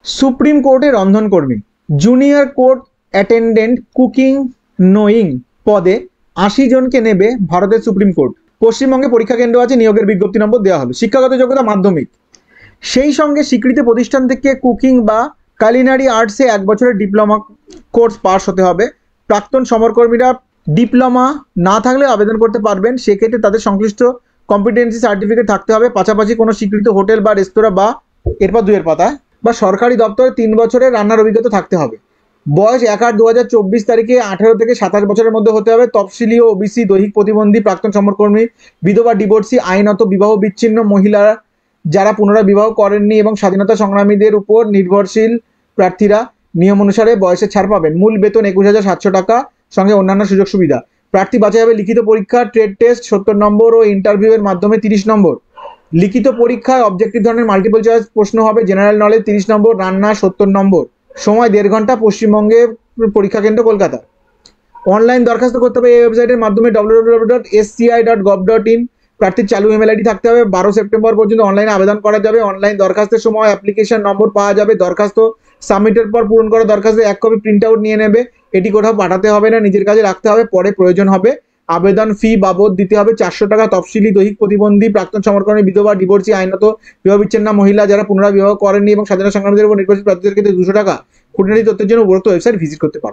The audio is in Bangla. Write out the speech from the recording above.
সুপ্রিম কোর্টে রন্ধনকর্মী, junior court attendant cooking knowing পদে ৮০ জনকে নেবে ভারতের সুপ্রিম কোর্ট। পশ্চিমবঙ্গে পরীক্ষা কেন্দ্র আছে, নিয়োগের বিজ্ঞপ্তি নম্বর দেওয়া হলো। শিক্ষাগত যোগ্যতা মাধ্যমিক, সেই সঙ্গে স্বীকৃত প্রতিষ্ঠান থেকে কুকিং বা কালিনারি আর্টসে 1 বছরের ডিপ্লোমা কোর্স পাস হতে হবে। প্রাক্তন সমরকর্মীরা ডিপ্লোমা না থাকলে আবেদন করতে পারবেন, সেক্ষেত্রে তাদের সংশ্লিষ্ট কম্পিটেন্সি সার্টিফিকেট থাকতে হবে। পাশাপাশি কোনো স্বীকৃত হোটেল বা রেস্তোরাঁ বা এরপর 2-এর পাতায় বা সরকারি দপ্তরে 3 বছরের রান্নার অভিজ্ঞতা থাকতে হবে। বয়স 1/8/2024 তারিখে 18 থেকে 27 বছরের মধ্যে হতে হবে। তফসিলি ও ওবিসি, দৈহিক প্রতিবন্ধী, প্রাক্তন সমরকর্মী, বিধবা, ডিভোর্সি, আইনত বিবাহ বিচ্ছিন্ন মহিলা যারা পুনরায় বিবাহ করেননি এবং স্বাধীনতা সংগ্রামীদের উপর নির্ভরশীল প্রার্থীরা নিয়ম অনুসারে বয়সে ছাড় পাবেন। মূল বেতন 21,700 টাকা, সঙ্গে অন্যান্য সুযোগ সুবিধা। প্রার্থী বাছাই হবে লিখিত পরীক্ষা, ট্রেড টেস্ট 70 নম্বর ও ইন্টারভিউয়ের মাধ্যমে 30 নম্বর। লিখিত পরীক্ষায় অবজেক্টিভ ধরনের মাল্টিপল চয়েস প্রশ্ন হবে। জেনারেল নলেজ 30 নম্বর, রান্না 70 নম্বর। সময় 1.5 ঘন্টা। পশ্চিমবঙ্গের পরীক্ষা কেন্দ্র কলকাতা। অনলাইন দরখাস্ত করতে হবে এই ওয়েবসাইটের মাধ্যমে www.sci.gov.in। প্রার্থীর চালু ইমেল আইডি থাকতে হবে। 12 সেপ্টেম্বর পর্যন্ত অনলাইনে আবেদন করা যাবে। অনলাইন দরখাস্তের সময় অ্যাপ্লিকেশন নম্বর পাওয়া যাবে। দরখাস্ত সাবমিটের পর পূরণ করা দরখাস্তের 1 কপি প্রিন্ট আউট নিয়ে নেবে। এটি কোথাও পাঠাতে হবে না, নিজের কাছে রাখতে হবে, পরে প্রয়োজন হবে। আবেদন ফি বাবদ দিতে হবে 400 টাকা। তফসিলি, দৈহিক প্রতিবন্ধী, প্রাক্তন সমরকর্মী, বিধবা, ডিভোর্সি, আইনত বিবাহ বিচ্ছিন্ন মহিলা যারা পুনরায় বিবাহ করেননি এবং স্বাধীনতা সংগ্রামীদের উপর নির্ভরশীল প্রার্থীদের ক্ষেত্রে 200 টাকা। খুঁটিনাটি তথ্যের জন্য উপরোক্ত ওয়েবসাইট ভিজিট করতে পারো।